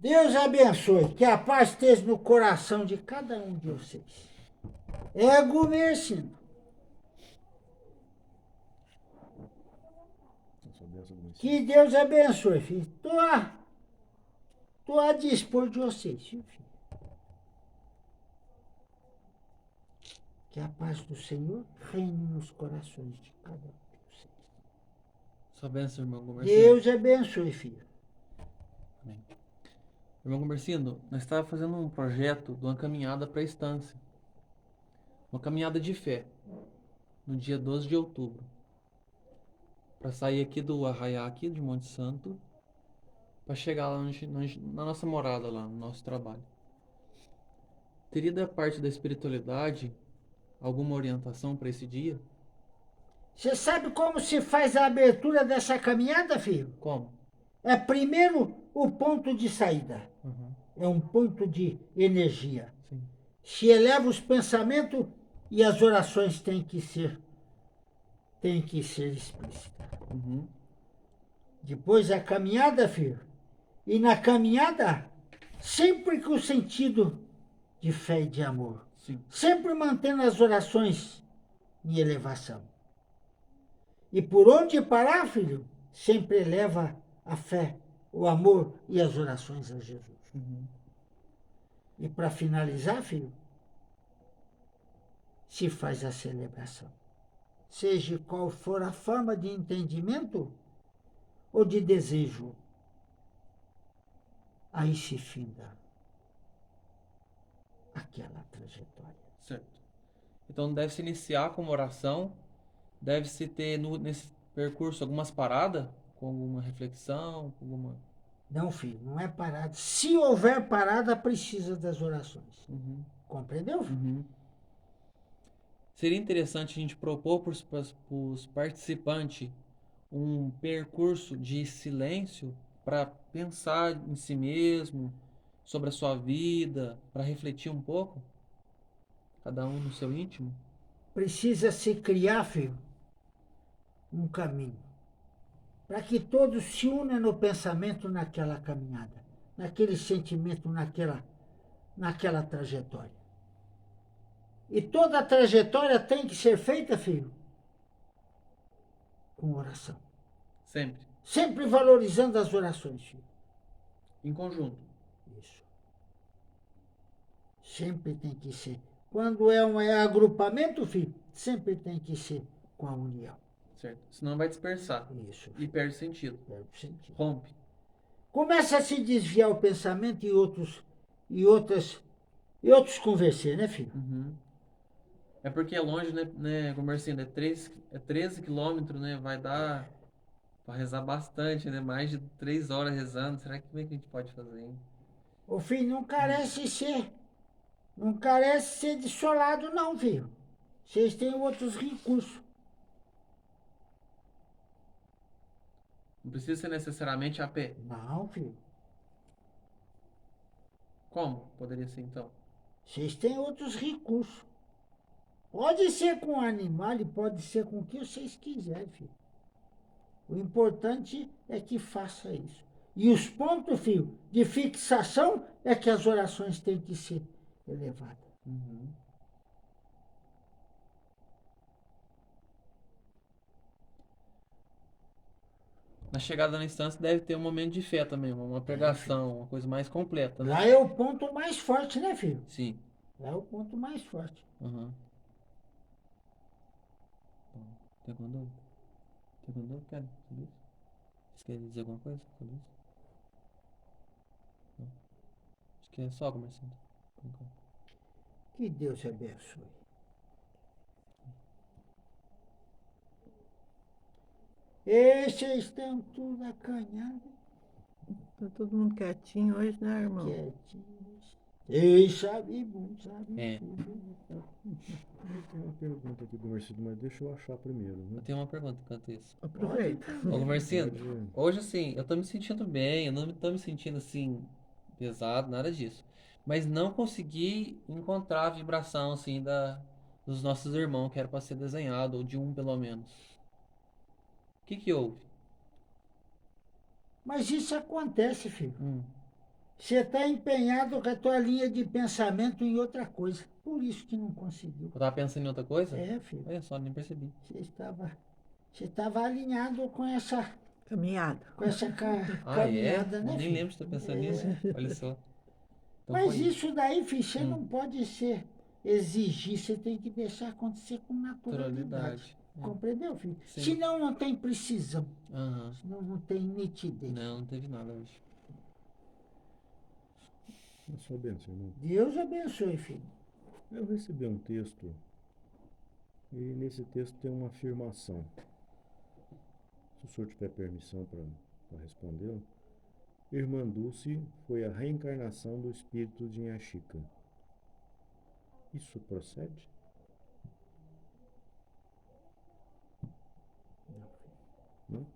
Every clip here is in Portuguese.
Deus abençoe, que a paz esteja no coração de cada um de vocês. Ego merecido. Que Deus abençoe, filho. Tô a dispor de vocês, filho. Que a paz do Senhor reine nos corações de cada um de vocês. Sua bênção, irmão Gomercindo. Deus abençoe, filho. Amém. Irmão Gomercindo, nós estávamos fazendo um projeto de uma caminhada para a estância. Uma caminhada de fé. No dia 12 de outubro. Para sair aqui do Arraiá, aqui de Monte Santo, para chegar lá na nossa morada, lá no nosso trabalho. Teria da parte da espiritualidade alguma orientação para esse dia? Você sabe como se faz a abertura dessa caminhada, filho? Como? É primeiro o ponto de saída. Uhum. É um ponto de energia. Sim. Se eleva os pensamentos e as orações têm que ser explícitas. Uhum. Depois a caminhada, filho. E na caminhada, sempre com o sentido de fé e de amor. Sim. Sempre mantendo as orações em elevação. E por onde parar, filho, sempre eleva a fé, o amor e as orações a Jesus. Uhum. E para finalizar, filho, se faz a celebração. Seja qual for a forma de entendimento ou de desejo, aí se finda aquela trajetória. Certo. Então deve-se iniciar com uma oração, deve-se ter nesse percurso algumas paradas, com alguma reflexão, com alguma... Não, filho, não é parada. Se houver parada, precisa das orações. Uhum. Compreendeu, filho? Uhum. Seria interessante a gente propor para os participantes um percurso de silêncio para pensar em si mesmo, sobre a sua vida, para refletir um pouco, cada um no seu íntimo. Precisa se criar, filho, um caminho. Para que todos se unam no pensamento naquela caminhada, naquele sentimento, naquela trajetória. E toda a trajetória tem que ser feita, filho, com oração. Sempre. Sempre valorizando as orações, filho. Em conjunto. Isso. Sempre tem que ser. Quando é um agrupamento, filho, sempre tem que ser com a união. Certo. Senão vai dispersar. Isso. E perde sentido. Perde sentido. Rompe. Começa a se desviar o pensamento e outros conversar, né, filho? Uhum. É porque é longe, né, Comercindo? É 13 quilômetros, né? Vai dar para rezar bastante, né? Mais de 3 horas rezando. Será que como é que a gente pode fazer, hein? O filho não carece ser desolado, não, filho. Vocês têm outros recursos. Não precisa ser necessariamente a pé. Não, filho. Como poderia ser então? Vocês têm outros recursos. Pode ser com animal e pode ser com o que vocês quiserem, filho. O importante é que faça isso. E os pontos, filho, de fixação é que as orações têm que ser elevadas. Uhum. Na chegada na instância deve ter um momento de fé também, uma pregação, uma coisa mais completa, né? Lá é o ponto mais forte, né, filho? Sim. Lá é o ponto mais forte. Uhum. Taekwondo? Taekwondo, cara? Sobre isso? Você quer dizer alguma coisa sobre isso? Não. Acho que é só conversando. Que Deus te abençoe. Estes estão tudo acanhados, Tá todo mundo quietinho hoje, né, irmão? quietinhos. Ei, sabe bom, sabe É. tudo. Tem uma pergunta aqui do Mercedes, mas deixa eu achar primeiro, né? Eu tenho uma pergunta enquanto isso. Aproveita. Ô, Marcinho, Pode- hoje assim, eu tô me sentindo bem, eu não tô me sentindo assim, pesado, nada disso. Mas não consegui encontrar a vibração assim dos nossos irmãos que era pra ser desenhado, ou de um pelo menos. O que que houve? Mas isso acontece, filho. Hum, Você está empenhado com a tua linha de pensamento em outra coisa. Por isso que não conseguiu. Eu tava pensando em outra coisa? É, filho. Olha só, nem percebi. Você estava alinhado Caminhada. com essa Ah, é? caminhada, né, Nem filho? lembro de estar pensando nisso. Olha só. Então Mas foi isso daí, filho, você Hum. não pode exigir, você tem que deixar acontecer com naturalidade. naturalidade. É. Compreendeu, filho? Sim. Senão não tem precisão, Aham. senão não tem nitidez. Não, não teve nada hoje. É só benção, irmão. Deus abençoe, filho. Eu recebi um texto e nesse texto tem uma afirmação. Se o senhor tiver permissão para respondê-la. Irmã Dulce foi a reencarnação do espírito de Inhaxica. Isso procede? Não?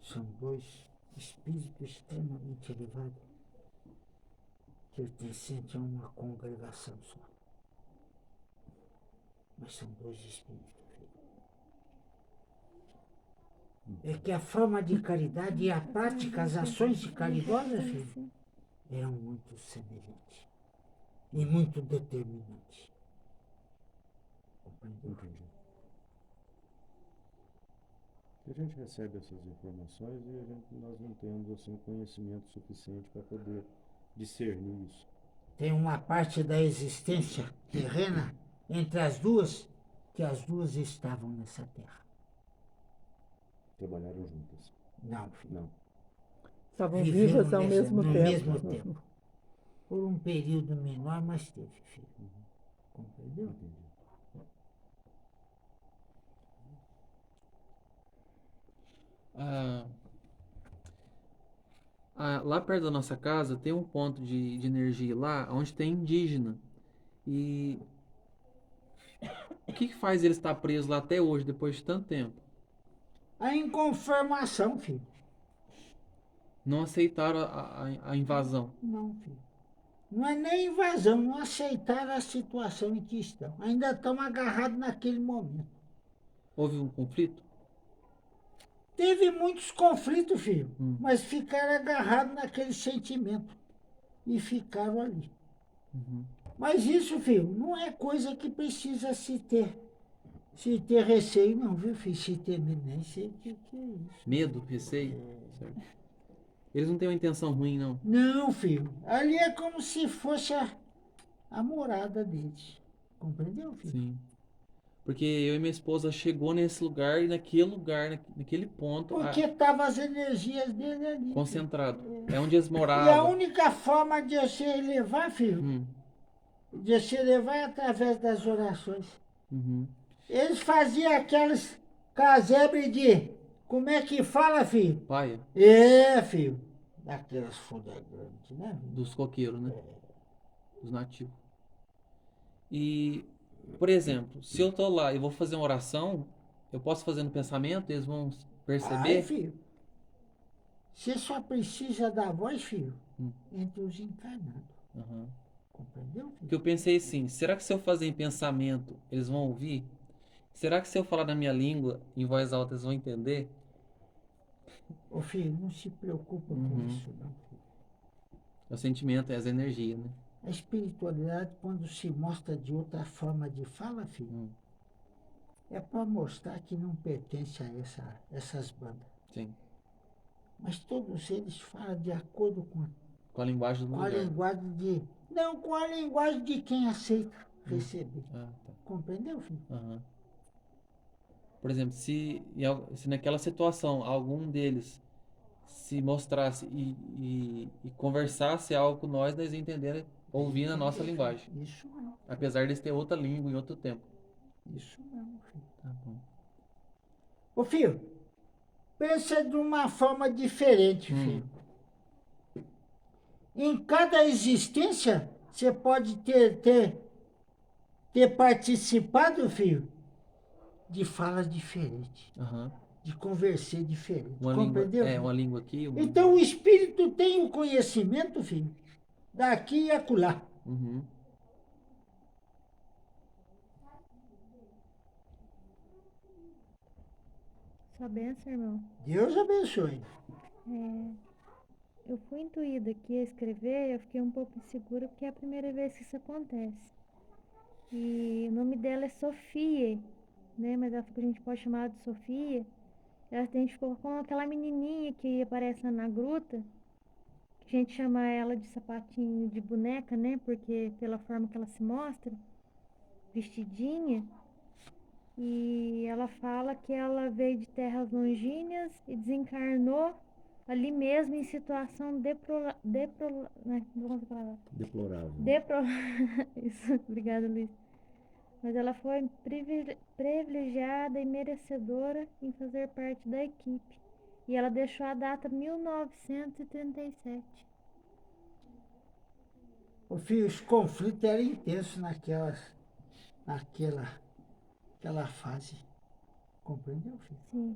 São dois espíritos extremamente elevados, pertencentes a uma congregação só. Mas são dois espíritos, filho. É que a forma de caridade e a prática, as ações de caridosas, filho, eram muito semelhantes e muito determinantes. Compreendeu? Entendi. A gente recebe essas informações e nós não temos assim conhecimento suficiente para poder discernir isso. Tem uma parte da existência terrena entre as duas, que as duas estavam nessa terra. Trabalharam juntas. Não, filho. Não. Estavam Viveram vivas ao mesmo no tempo. mesmo tempo. Por um período menor, mas teve, filho. Compreendeu? Entendi. Lá perto da nossa casa tem um ponto de energia lá onde tem indígena. E o que faz ele estar preso lá até hoje, depois de tanto tempo? A inconformação, filho. Não aceitaram a invasão. Não, filho. Não é nem invasão, não aceitaram a situação em que estão. Ainda estão agarrados naquele momento. Houve um conflito? Teve muitos conflitos, filho, Hum. mas ficaram agarrados naquele sentimento. E ficaram ali. Uhum. Mas isso, filho, não é coisa que precisa se ter receio, não, viu, filho? Se ter medo, nem sei o que é isso. Medo, receio? Certo. Eles não têm uma intenção ruim, não. Não, filho. Ali é como se fosse a morada deles. Compreendeu, filho? Sim. Porque eu e minha esposa chegou nesse lugar e naquele ponto, Porque estavam as energias dele ali. concentrado. É onde eles E a moravam. única forma de você elevar, filho, Hum. de você elevar é através das orações. Uhum. Eles faziam aquelas casebre de. Como é que fala, filho? Paia, É, filho. Daquelas folhas grandes, né? dos coqueiros, né? Dos nativos. E, por exemplo, se eu tô lá e vou fazer uma oração, eu posso fazer no pensamento, eles vão Ai, perceber. filho. Você só precisa da voz, filho, Hum. entre os encarnados. Uhum. Compreendeu, Porque filho? eu pensei assim, será que se eu fazer em pensamento, eles vão ouvir? Será que se eu falar na minha língua, em voz alta, eles vão entender? Ô, filho, não se preocupa com Uhum. isso, não, filho. É o sentimento, é as energias, né? A espiritualidade, quando se mostra de outra forma de fala, filho, Hum. é para mostrar que não pertence a essas bandas. Sim. Mas todos eles falam de acordo Com a linguagem do com a lugar. linguagem de. Não, com a linguagem de quem aceita receber. Ah, tá. Compreendeu, filho? Aham. Por exemplo, se naquela situação algum deles se mostrasse e conversasse algo com nós entenderem, ouvindo a nossa linguagem. Isso mesmo, Apesar de ter outra língua em outro tempo. isso mesmo, filho. Tá bom. Ô, filho, pensa de uma forma diferente, filho. Em cada existência, você pode ter participado, filho, de falas diferentes, Aham. de conversar diferente. Uma língua, Compreendeu? filho? uma língua aqui, uma... Então o espírito tem o conhecimento, filho, daqui e acolá. Uhum. Sua bênção, irmão. Deus abençoe. eu fui intuída que ia escrever, eu fiquei um pouco insegura porque é a primeira vez que isso acontece. E o nome dela é Sofia, né? Mas ela falou que a gente pode chamar ela de Sofia. Ela se identificou com aquela menininha que aparece na gruta, que a gente chama ela de sapatinho de boneca, né? Porque pela forma que ela se mostra, vestidinha. E ela fala que ela veio de terras longínquas e desencarnou ali mesmo em situação né, não vou falar agora. Deplorável. Isso, obrigada, Luiz. Mas ela foi privilegiada e merecedora em fazer parte da equipe. E ela deixou a data 1937. O filho, os conflitos eram intensos naquela fase. Compreendeu, filho? Sim,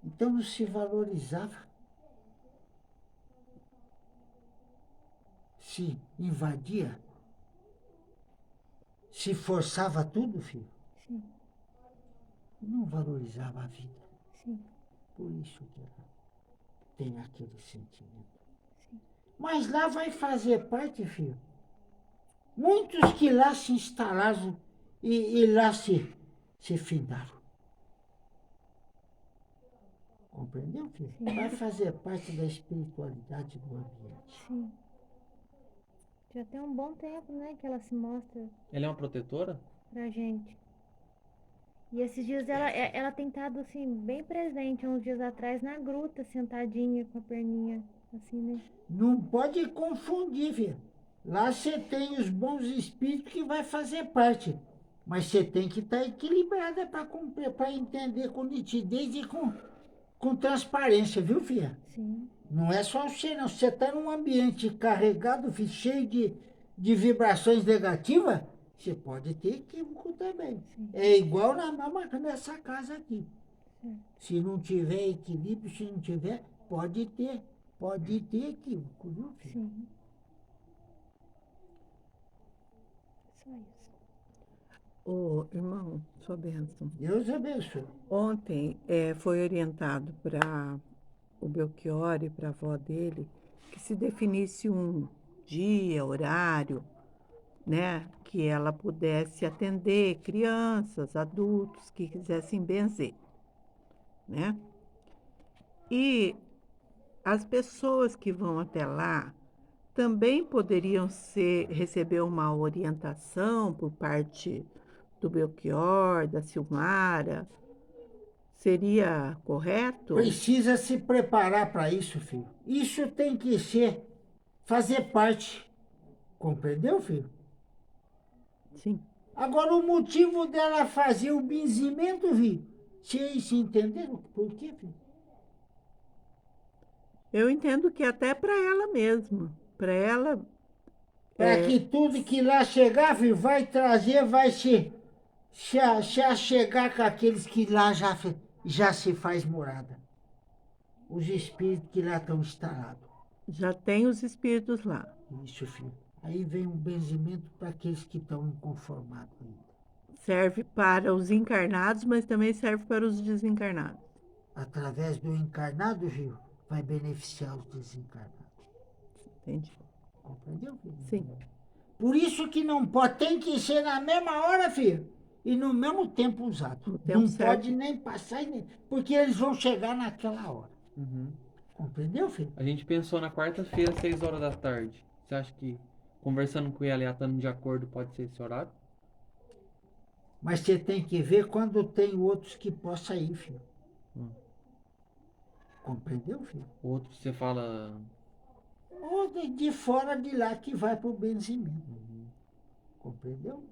Então não se valorizava. Se invadia. Se forçava tudo, filho. sim, Não valorizava a vida. sim, Por isso que ela tem aquele sentimento. sim. Mas lá vai fazer parte, filho. Muitos que lá se instalaram e lá se findaram. Compreendeu, filho? Sim. Vai fazer parte da espiritualidade do ambiente. Sim. Já tem um bom tempo, né, que ela se mostra Ela é uma protetora? pra gente. E esses dias ela tem estado, assim, bem presente, há uns dias atrás, na gruta, sentadinha, com a perninha, assim, né? Não pode confundir, filho. Lá você tem os bons espíritos que vai fazer parte. Mas você tem que estar equilibrada para entender com nitidez e com transparência, viu, filha? Sim, Não é só você, não. Você está num ambiente carregado, filho, cheio de vibrações negativas, você pode ter equívoco também. sim. É igual nessa casa aqui. Certo. Se não tiver equilíbrio, se não tiver, pode ter equívoco, viu, filho? Sim. Só isso. Ô, irmão, sua bênção. Deus abençoe. Ontem foi orientado para o Belchior e para a avó dele que se definisse um dia, horário, né, que ela pudesse atender crianças, adultos que quisessem benzer, né? E as pessoas que vão até lá também poderiam receber uma orientação por parte do Belchior, da Silmara. Seria correto? Precisa se preparar para isso, filho. Isso tem que fazer parte. Compreendeu, filho? Sim. Agora, o motivo dela fazer o benzimento, filho, vocês entenderam por quê, filho? Eu entendo que até para ela mesma, para ela, Para que tudo que lá chegar, filho, vai trazer, vai se achegar com aqueles que lá já se faz morada. Os espíritos que lá estão instalados. já tem os espíritos lá. Isso, filho. Aí vem um benzimento para aqueles que estão inconformados ainda. Serve para os encarnados, mas também serve para os desencarnados. Através do encarnado, viu, vai beneficiar os desencarnados. Entendi. Compreendeu, filho? Sim. Por isso que não pode, tem que ser na mesma hora, filho, e no mesmo tempo usado. No tempo Não certo. pode nem passar, porque eles vão chegar naquela hora. Uhum. Compreendeu, filho? A gente pensou na quarta-feira, 6 horas da tarde. Você acha que conversando com ela e ela estando de acordo pode ser esse horário? Mas você tem que ver quando tem outros que possam ir, filho. Compreendeu, filho? Outro você fala. Ou de fora de lá que vai para o benzimento. Compreendeu?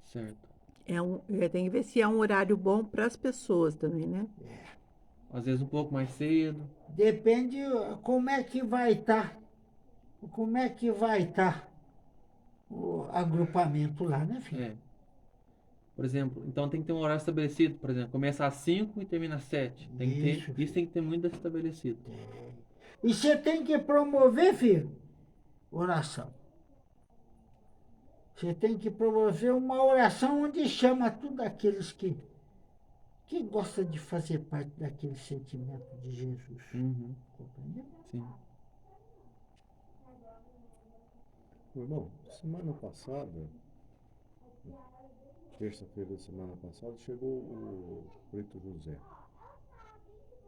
Certo. Tem que ver se é um horário bom para as pessoas também, né? Às vezes um pouco mais cedo. Depende como é que vai estar. Como é que vai estar o agrupamento lá, né, filho? É. Por exemplo, então tem que ter um horário estabelecido. Por exemplo, começa às 5 e termina às 7. Tem que Isso, ter, isso tem que ter muito estabelecido. E você tem que promover, filho, oração. Você tem que promover uma oração onde chama tudo aqueles que gostam de fazer parte daquele sentimento de Jesus. Uhum. Compreendeu? Sim. Irmão, semana passada, terça-feira da semana passada, chegou o Preto José.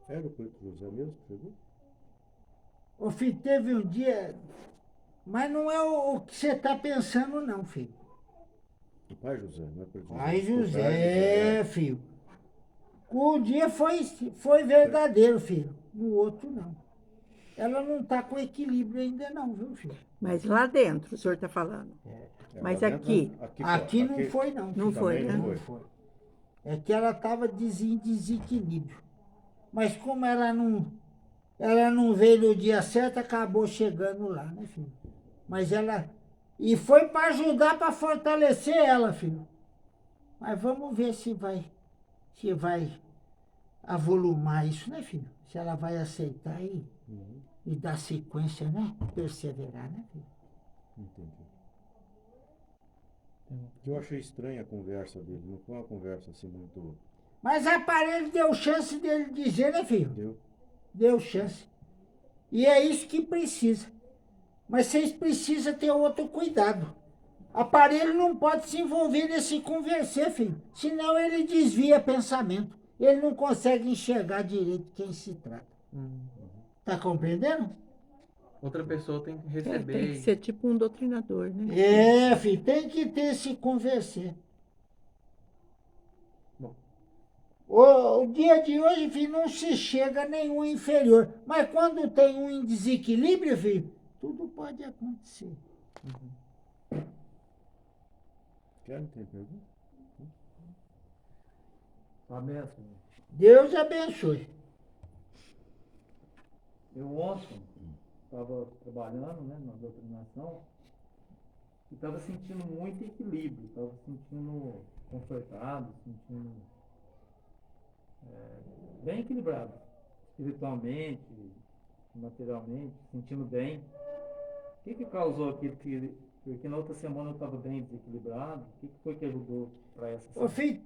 Era o Preto José mesmo que chegou? Ô, filho, teve um dia. Mas não é o que você está pensando, não, filho. O pai José, não é Preto José. Pai Desculpa, José, filho. O dia foi verdadeiro, filho. No outro, não. Ela não está com equilíbrio ainda, não, viu, filho? Mas lá dentro, o senhor está falando. É, Mas lá dentro, aqui, Aqui não foi, não. Não filho. foi, também né? não Não foi. foi. É que ela estava em desequilíbrio. Mas como ela não veio no dia certo, acabou chegando lá, né, filho? Mas ela. E foi para ajudar, para fortalecer ela, filho. Mas vamos ver se vai avolumar isso, né, filho? Se ela vai aceitar e dar sequência, né? Perseverar, né, filho? Entendi. Eu achei estranha a conversa dele, não foi uma conversa assim muito. Mas aparelho deu chance dele dizer, né, filho? Deu? Deu chance. E é isso que precisa. Mas vocês precisam ter outro cuidado. Aparelho não pode se envolver nesse conversar, filho. Senão ele desvia pensamento. Ele não consegue enxergar direito quem se trata. Tá compreendendo? Outra pessoa tem que Tem receber. que ser tipo um doutrinador, né? É, filho, tem que ter esse conversar. Bom, O dia de hoje, filho, não se chega a nenhum inferior. Mas quando tem um em desequilíbrio, filho, tudo pode acontecer. Querem ter pergunta? Uma benção. Deus abençoe. Eu ontem estava trabalhando, né, na doutrinação e estava sentindo muito equilíbrio, estava sentindo confortado, sentindo bem equilibrado, espiritualmente, materialmente, sentindo bem. O que causou aquilo que... Porque na outra semana eu estava bem desequilibrado. O que foi que ajudou para essa Ô, semana? filho,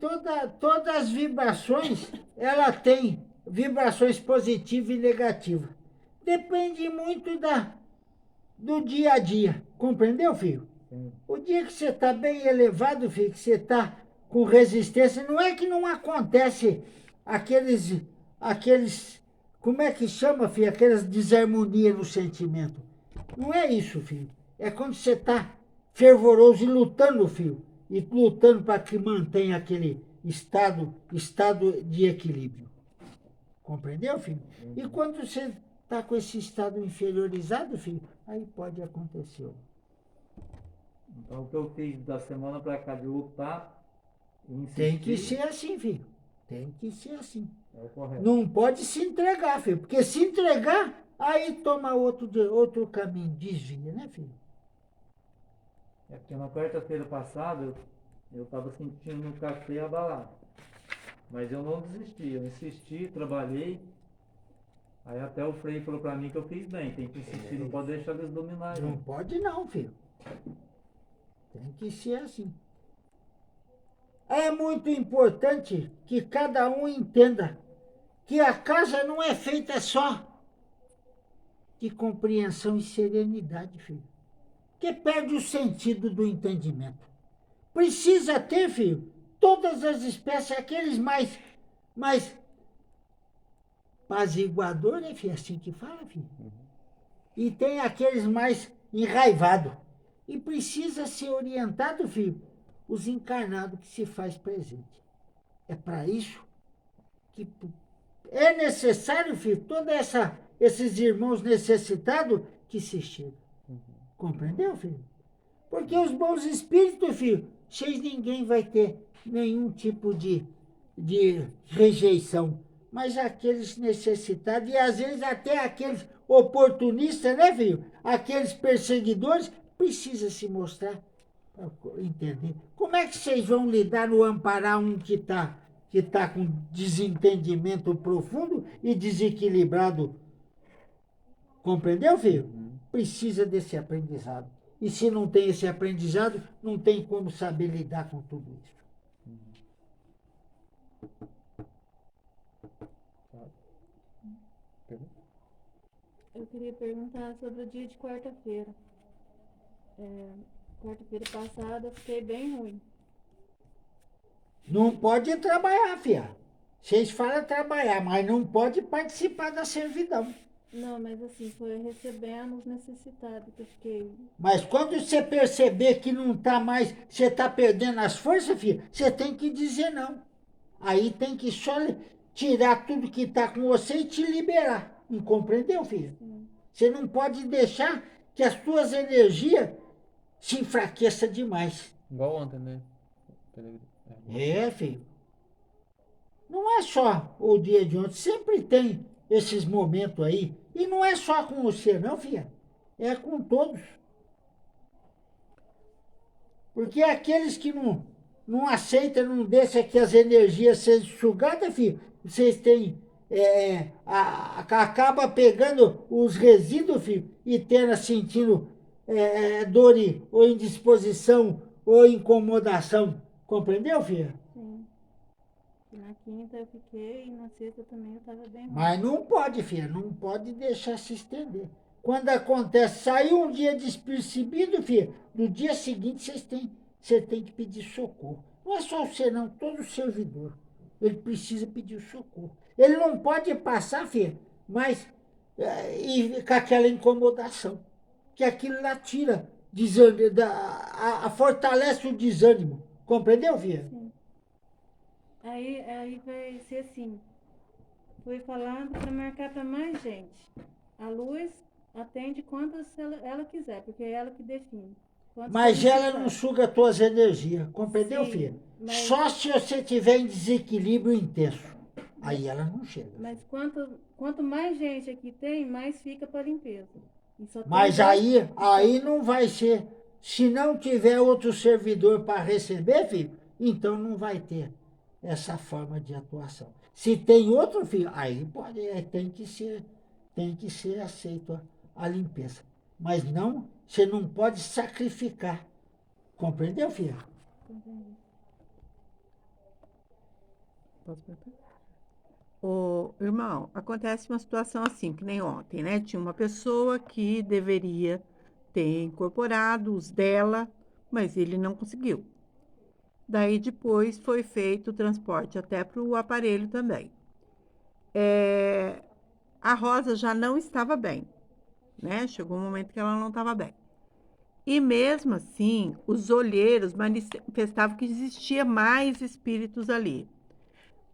todas as vibrações, ela tem vibrações positivas e negativas. Depende muito do dia a dia. Compreendeu, filho? Sim. O dia que você está bem elevado, filho, que você está com resistência, não é que não acontece aqueles, como é que chama, filho? Aquelas desarmonias no sentimento. Não é isso, filho. É quando você está fervoroso e lutando, filho. E lutando para que mantenha aquele estado de equilíbrio. Compreendeu, filho? E quando você está com esse estado inferiorizado, filho, aí pode acontecer. Então o que eu fiz da semana para cá de lutar e insistir Tem que ser assim, filho. Tem que ser assim. é o correto. Não pode se entregar, filho. Porque se entregar, aí toma outro caminho, desvia, né, filho? É porque na quarta-feira passada eu estava sentindo o café abalado. Mas eu não desisti, eu insisti, trabalhei. Aí até o Frei falou para mim que eu fiz bem, tem que insistir, não pode deixar eles dominarem. Não pode não, filho. Tem que ser assim. É muito importante que cada um entenda que a casa não é feita só de compreensão e serenidade, filho. Porque perde o sentido do entendimento. Precisa ter, filho, todas as espécies, aqueles mais apaziguador, né, filho? Assim que fala, filho. E tem aqueles mais enraivados. E precisa ser orientado, filho, os encarnados que se faz presente. É para isso que é necessário, filho, todos esses irmãos necessitados que se chegam. Compreendeu, filho? Porque os bons espíritos, filho, vocês ninguém vai ter nenhum tipo de rejeição. Mas aqueles necessitados, e às vezes até aqueles oportunistas, né, filho? Aqueles perseguidores, precisa se mostrar para entender. Como é que vocês vão lidar no amparar um que tá com desentendimento profundo e desequilibrado? Compreendeu, filho? Precisa desse aprendizado. E se não tem esse aprendizado, não tem como saber lidar com tudo isso. Eu queria perguntar sobre o dia de quarta-feira. Quarta-feira passada eu fiquei bem ruim. Não pode trabalhar, filha. Vocês falam trabalhar, mas não pode participar da servidão. Não, mas assim, foi recebendo os necessitados que eu fiquei. Mas quando você perceber que não tá mais, você tá perdendo as forças, filha, você tem que dizer não. Aí tem que só tirar tudo que tá com você e te liberar. Não compreendeu, filha? Você não pode deixar que as suas energias se enfraqueçam demais. Igual ontem, né? Filho. Não é só o dia de ontem, sempre tem esses momentos aí. E não é só com você, não, filha. É com todos. Porque aqueles que não aceitam, não deixam que as energias sejam sugadas, filho, vocês têm. Acaba pegando os resíduos, filho, e sentindo dor ou indisposição ou incomodação. Compreendeu, filha? Sim. Na quinta eu fiquei e na sexta também eu estava bem ruim. Mas não pode, filha, não pode deixar se estender. Quando acontece, saiu um dia despercebido, filha, no dia seguinte você tem que pedir socorro. Não é só você não, todo servidor. Ele precisa pedir socorro. Ele não pode passar, filha, mas e com aquela incomodação. Que aquilo lá tira, fortalece o desânimo. Compreendeu, filha? Sim. Aí vai ser assim. Foi falado para marcar para mais gente. A luz atende quantas ela quiser, porque é ela que define. Quantas Mas for ela não necessário. suga tuas energias, compreendeu, Sim, filha? mas- Só se você tiver em desequilíbrio intenso. Aí ela não chega. Mas quanto mais gente aqui tem, mais fica para limpeza. E só tem Mas dois- aí não vai ser. Se não tiver outro servidor para receber, filho, então não vai ter essa forma de atuação. Se tem outro, filho, aí pode, tem que ser aceito a limpeza. Mas não, você não pode sacrificar. Compreendeu, filha? Posso perguntar? Ô, irmão, acontece uma situação assim, que nem ontem, né? Tinha uma pessoa que deveria ter incorporado os dela, mas ele não conseguiu. Daí depois foi feito o transporte até para o aparelho também. A Rosa já não estava bem, né? Chegou um momento que ela não estava bem. E mesmo assim, os olheiros manifestavam que existia mais espíritos ali.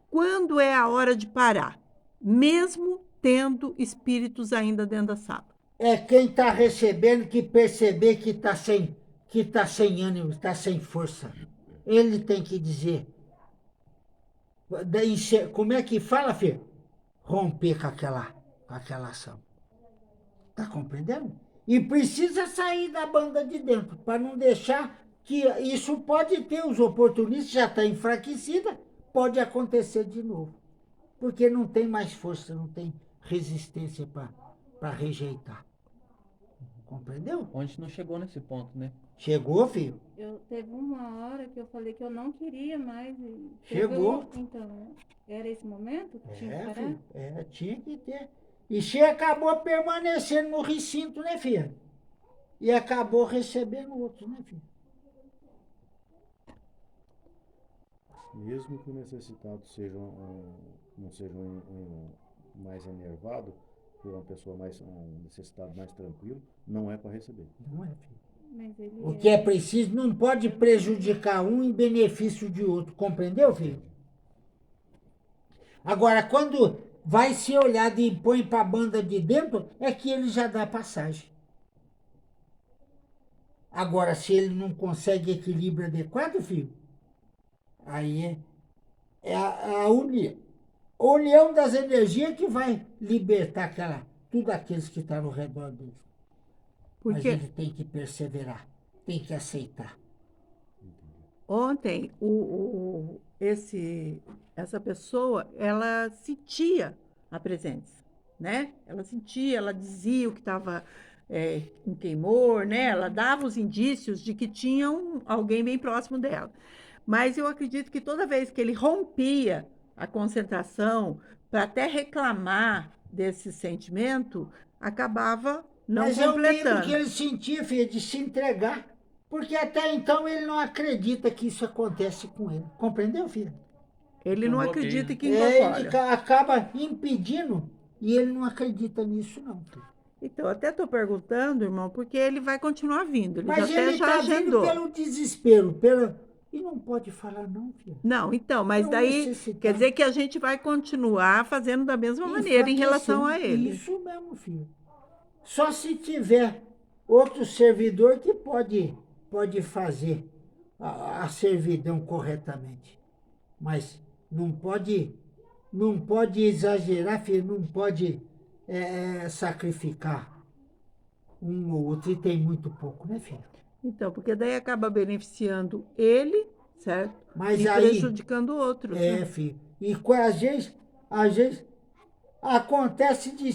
Quando é a hora de parar? Mesmo tendo espíritos ainda dentro da sala. É quem está recebendo que perceber que está sem ânimo, está sem força. Ele tem que dizer. Como é que fala, filho? Romper com aquela ação. Tá compreendendo? E precisa sair da banda de dentro, para não deixar que isso pode ter, os oportunistas já está enfraquecida, pode acontecer de novo. Porque não tem mais força, não tem resistência para rejeitar. Compreendeu? Ontem não chegou nesse ponto, né? Chegou, filho? Teve uma hora que eu falei que eu não queria mais. Chegou. Então, era esse momento que tinha que parar? Filho, tinha que ter. E você acabou permanecendo no recinto, né, filha? E acabou recebendo outros, né, filho? Mesmo que o necessitado não seja mais enervado, for uma pessoa um necessitado mais tranquilo, não é para receber. Não é, filho. Mas ele O que é preciso não pode prejudicar um em benefício de outro. Compreendeu, filho? Agora, quando vai ser olhado e põe para a banda de dentro, é que ele já dá passagem. Agora, se ele não consegue equilíbrio adequado, filho, aí é a união das energias que vai libertar tudo aqueles que estão ao redor dele. Mas Porque ele tem que perseverar, tem que aceitar. ontem essa pessoa, ela sentia a presença, né? Ela sentia, ela dizia o que estava em queimor, né? Ela dava os indícios de que tinha alguém bem próximo dela. Mas eu acredito que toda vez que ele rompia a concentração para até reclamar desse sentimento, acabava não Mas é o medo que completando. ele sentia, filha, de se entregar. Porque até então ele não acredita que isso acontece com ele. Compreendeu, filha? Ele Tem um não bloqueio, acredita né? que Ele incorpora. acaba impedindo e ele não acredita nisso, não, filha. Então, eu até estou perguntando, irmão, porque ele vai continuar vindo. Ele Mas até ele já está vindo agendou. pelo desespero, pelo... E não pode falar não, filha. Não, então, mas É um daí necessitado. quer dizer que a gente vai continuar fazendo da mesma maneira em relação a ele. Isso mesmo, filho. Só se tiver outro servidor que pode fazer a servidão corretamente. Mas não pode exagerar, filho, não pode sacrificar um ou outro, e tem muito pouco, né, filho? Então, porque daí acaba beneficiando ele, certo? Mas E aí, prejudicando outros, né? filho, e às vezes acontece de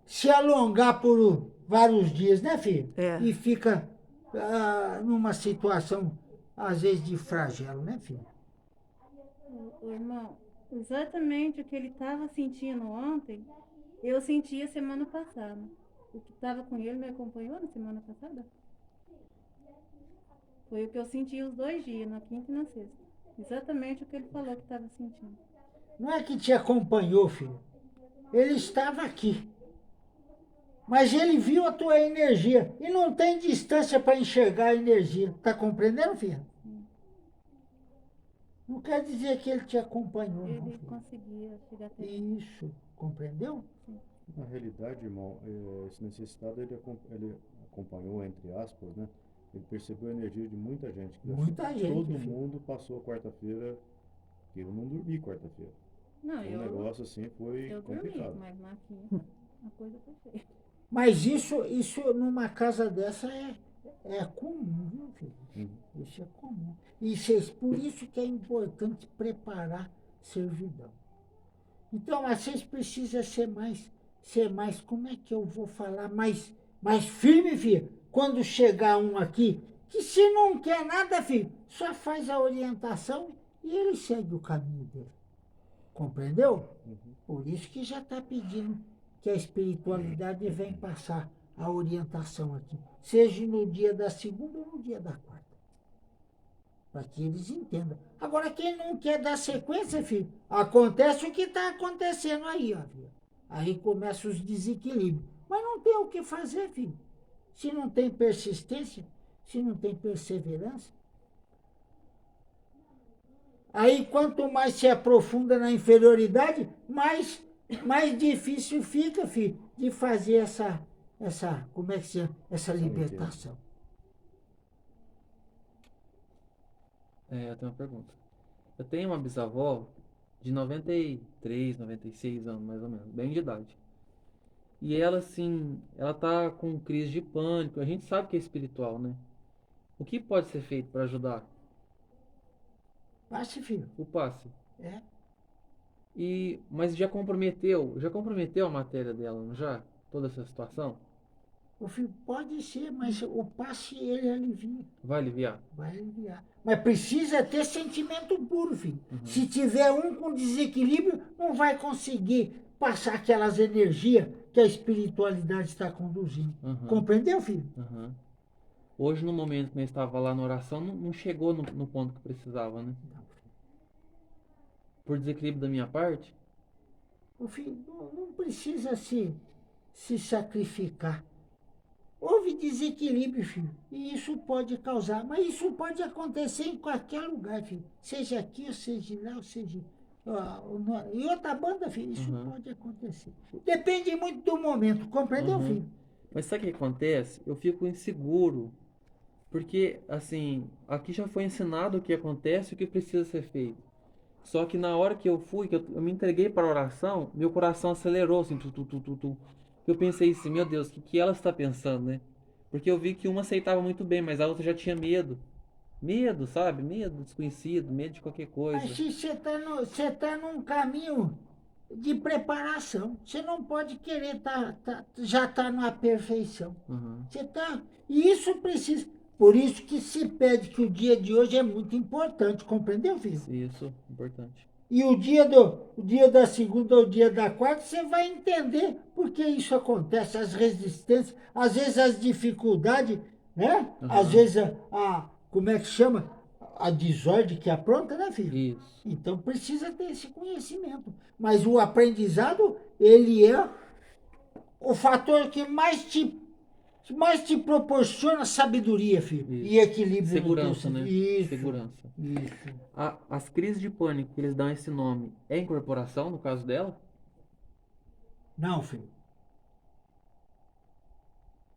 se alongar por vários dias, né, filho? É. E fica numa situação, às vezes, de flagelo, né, filho? Ô, irmão, exatamente o que ele estava sentindo ontem, eu sentia semana passada. O que estava com ele me acompanhou na semana passada? Foi o que eu senti os 2 dias, na quinta e na sexta. Exatamente o que ele falou que estava sentindo. Não é que te acompanhou, filho. Ele estava aqui. Mas ele viu a tua energia. E não tem distância para enxergar a energia. Tá compreendendo, filho? Não quer dizer que ele te acompanhou, não, Ele filho. conseguia chegar até mim. Isso, compreendeu? Na realidade, irmão, esse necessitado ele acompanhou, entre aspas, né? Ele percebeu a energia de muita gente. Que Muita gente, Todo filho. mundo passou quarta-feira, que eu não dormi quarta-feira. Não, O negócio assim foi eu dormi, complicado. mas na quinta a coisa foi feia. Mas isso numa casa dessa é comum, viu, filho? Uhum. Isso é comum. Por isso que é importante preparar servidão. Então, vocês precisam ser mais, como é que eu vou falar, mais firme, filho. Quando chegar um aqui, que se não quer nada, filho, só faz a orientação e ele segue o caminho dele. Compreendeu? Por isso que já está pedindo que a espiritualidade vem passar a orientação aqui. Seja no dia da segunda ou no dia da quarta. Para que eles entendam. Agora, quem não quer dar sequência, filho, acontece o que está acontecendo aí, ó, filho. Aí começam os desequilíbrios. Mas não tem o que fazer, filho. Se não tem persistência, se não tem perseverança. Aí, quanto mais se aprofunda na inferioridade, mais difícil fica, filho, de fazer como é que se chama? Essa libertação. Eu tenho uma pergunta. Eu tenho uma bisavó de 93, 96 anos, mais ou menos, bem de idade. E ela, assim, ela tá com crise de pânico. A gente sabe que é espiritual, né? O que pode ser feito para ajudar? Passe, filho. O passe. É. Mas já comprometeu a matéria dela, não já? Toda essa situação? O filho pode ser, mas o passe ele alivia. Vai aliviar? Vai aliviar. Mas precisa ter sentimento puro, filho. Se tiver um com desequilíbrio, não vai conseguir passar aquelas energias que a espiritualidade está conduzindo. Compreendeu, filho? Uhum. Hoje, no momento que eu estava lá na oração, não chegou no ponto que precisava, né? Por desequilíbrio da minha parte? O filho não precisa se sacrificar. Houve desequilíbrio, filho, e isso pode causar, mas isso pode acontecer em qualquer lugar, filho. Seja aqui, ou seja lá, ou seja... em outra banda, filho, isso pode acontecer. Depende muito do momento, compreendeu, filho? Mas sabe o que acontece? Eu fico inseguro. Porque, assim, aqui já foi ensinado o que acontece e o que precisa ser feito. Só que na hora que eu fui, que eu me entreguei para a oração, meu coração acelerou, assim, tu. Eu pensei assim, meu Deus, o que ela está pensando, né? Porque eu vi que uma aceitava muito bem, mas a outra já tinha medo. Medo, sabe? Medo do desconhecido, medo de qualquer coisa. Mas se você tá num caminho de preparação, você não pode querer já tá numa perfeição. Você tá... E isso precisa... Por isso que se pede que o dia de hoje é muito importante, compreendeu, filho? Isso, importante. E o dia da segunda ou o dia da quarta, você vai entender por que isso acontece, as resistências, às vezes as dificuldades, né? Às Aham. vezes como é que chama? A desordem que apronta, né, filho? Isso. Então precisa ter esse conhecimento. Mas o aprendizado, ele é o fator que mais te proporciona sabedoria, filho. Isso. E equilíbrio Segurança, no teu... né? Isso, Segurança. isso. As crises de pânico que eles dão esse nome é incorporação, no caso dela? Não, filho.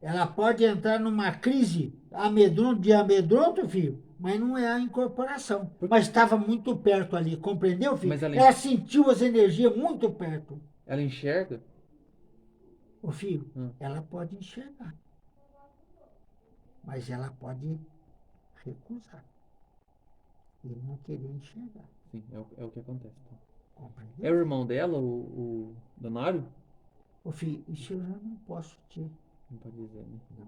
Ela pode entrar numa crise de amedronto, filho, mas não é a incorporação. Mas estava muito perto ali, compreendeu, filho? Mas ela, Ela sentiu as energias muito perto. ela enxerga? Ô, filho, Hum. ela pode enxergar. Mas ela pode recusar. E não querer enxergar. Sim, é o que acontece. Tá? Compreendeu? É o irmão dela, o Donário? Ô, filho, isso eu já não posso te... Não pode dizer, né? Não.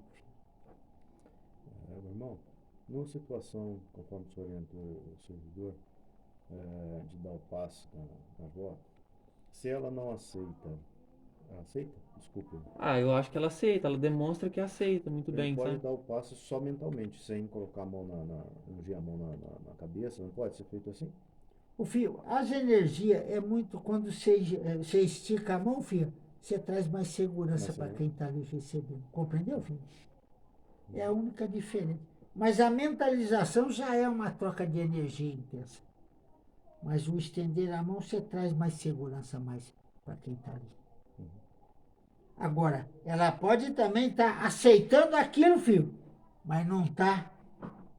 Meu irmão, numa situação, conforme você orientou o servidor, de dar o passe na avó, se ela não aceita, ela aceita? Desculpa. Ah, eu acho que ela aceita, ela demonstra que aceita muito Ele bem, pode sabe? dar o passe só mentalmente, sem colocar a mão ungir a mão na cabeça, não pode ser feito assim? O filho, as energias é muito quando você estica a mão, filho, você traz mais segurança Mais para segurança. quem está ali recebendo. Compreendeu, filho? É a única diferença. Mas a mentalização já é uma troca de energia intensa. Mas o estender a mão, você traz mais segurança mais para quem está ali. Agora, ela pode também estar aceitando aquilo, filho, mas não está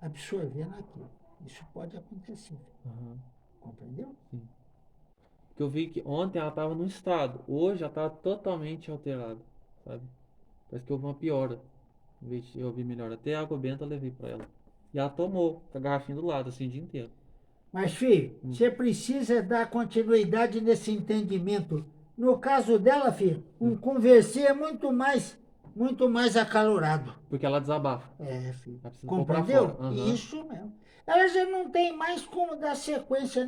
absorvendo aquilo. Isso pode acontecer. Aham. Compreendeu? Porque eu vi que ontem ela estava num estado, hoje ela estava totalmente alterada, sabe? Parece que houve uma piora. Em vez de eu ouvir melhor, até água benta eu levei pra ela. E ela tomou, com a garrafinha do lado, assim, o dia inteiro. Mas, filho, você precisa dar continuidade nesse entendimento. No caso dela, filho, um conversê é muito mais acalorado. Porque ela desabafa. É, filho. Ela precisa pôr pra Compreendeu? fora. Aham. Isso mesmo. Ela já não tem mais como dar sequência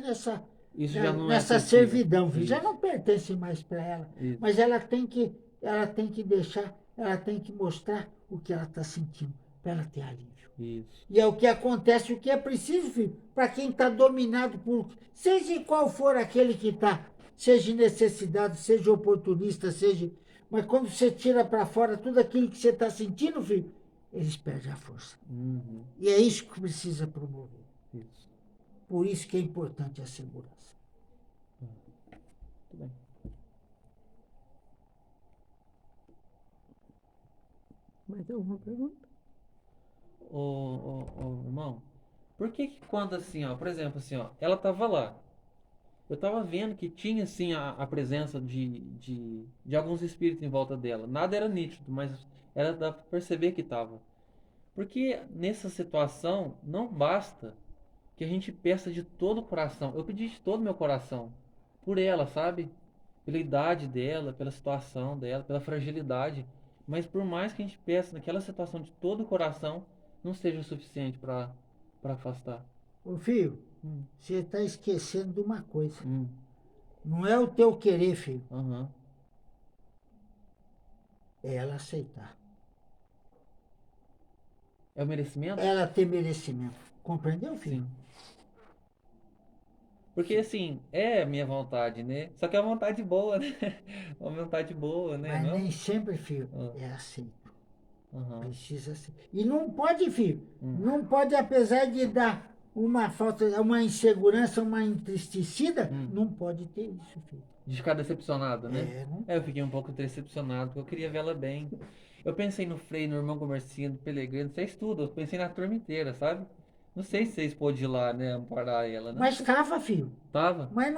Isso já não é nessa possível. servidão, filho. Já Isso. não pertence mais para ela. Isso. Mas ela tem que deixar, ela tem que mostrar o que ela está sentindo, para ela ter alívio. Isso. E é o que acontece, o que é preciso, filho, para quem está dominado por. Seja qual for aquele que está, seja necessidade, seja oportunista, seja. Mas quando você tira para fora tudo aquilo que você está sentindo, filho, eles perdem a força. Uhum. E é isso que precisa promover. Isso. Por isso que é importante a segurança. Tudo bem. Mais alguma pergunta? Ô, irmão, por que quando assim, ó, por exemplo, assim, ó, ela tava lá, eu tava vendo que tinha, assim, a presença de alguns espíritos em volta dela. Nada era nítido, mas era dá pra perceber que tava. Porque nessa situação, não basta que a gente peça de todo o coração. Eu pedi de todo o meu coração por ela, sabe? Pela idade dela, pela situação dela, pela fragilidade. Mas por mais que a gente peça naquela situação de todo o coração, não seja o suficiente para afastar. Ô filho, Hum, você está esquecendo de uma coisa. hum, Não é o teu querer, filho, aham. é ela aceitar. É o merecimento? Ela ter merecimento. Compreendeu, filho? Sim. Porque assim, é a minha vontade, né? Só que é uma vontade boa, né? Uma vontade boa, né? Mas Não? nem sempre, filho, Ah. é aceito. Aham. Precisa ser. E não pode, filho. Hum. Não pode, apesar de dar uma falta, uma insegurança, uma entristecida, não pode ter isso, filho. De ficar decepcionado, né? É, não. Eu fiquei um pouco decepcionado, porque eu queria ver ela bem. Eu pensei no Frei, no irmão Comercindo, no Pelegrino, vocês tudo. Eu pensei na turma inteira, sabe? Não sei se vocês pôde ir lá, né? Amparar ela, né? Mas estava, filho. Tava? Mas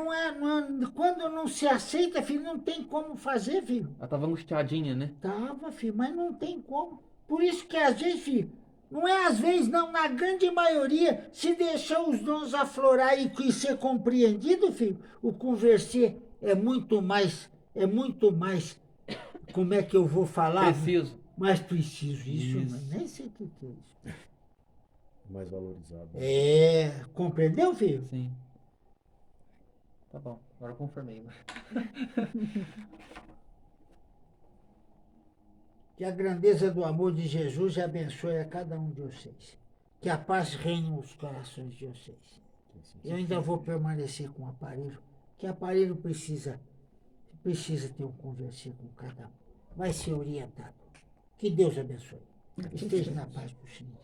quando não se aceita, filho, não tem como fazer, filho. Ela tava angustiadinha, né? Tava, filho, mas não tem como. Por isso que às vezes, filho, não é às vezes, não, na grande maioria, se deixar os dons aflorar e ser compreendido, filho, o conversar é muito mais, como é que eu vou falar? Preciso. Mais preciso, isso. Isso. Nem sei o que é isso. Mais valorizado. É, compreendeu, filho? Sim. Tá bom, agora eu confirmei. Que a grandeza do amor de Jesus abençoe a cada um de vocês. Que a paz reine nos corações de vocês. Eu ainda vou permanecer com o aparelho, que o aparelho precisa ter um conversar com cada um. Vai ser orientado. Que Deus abençoe. Esteja na paz do Senhor.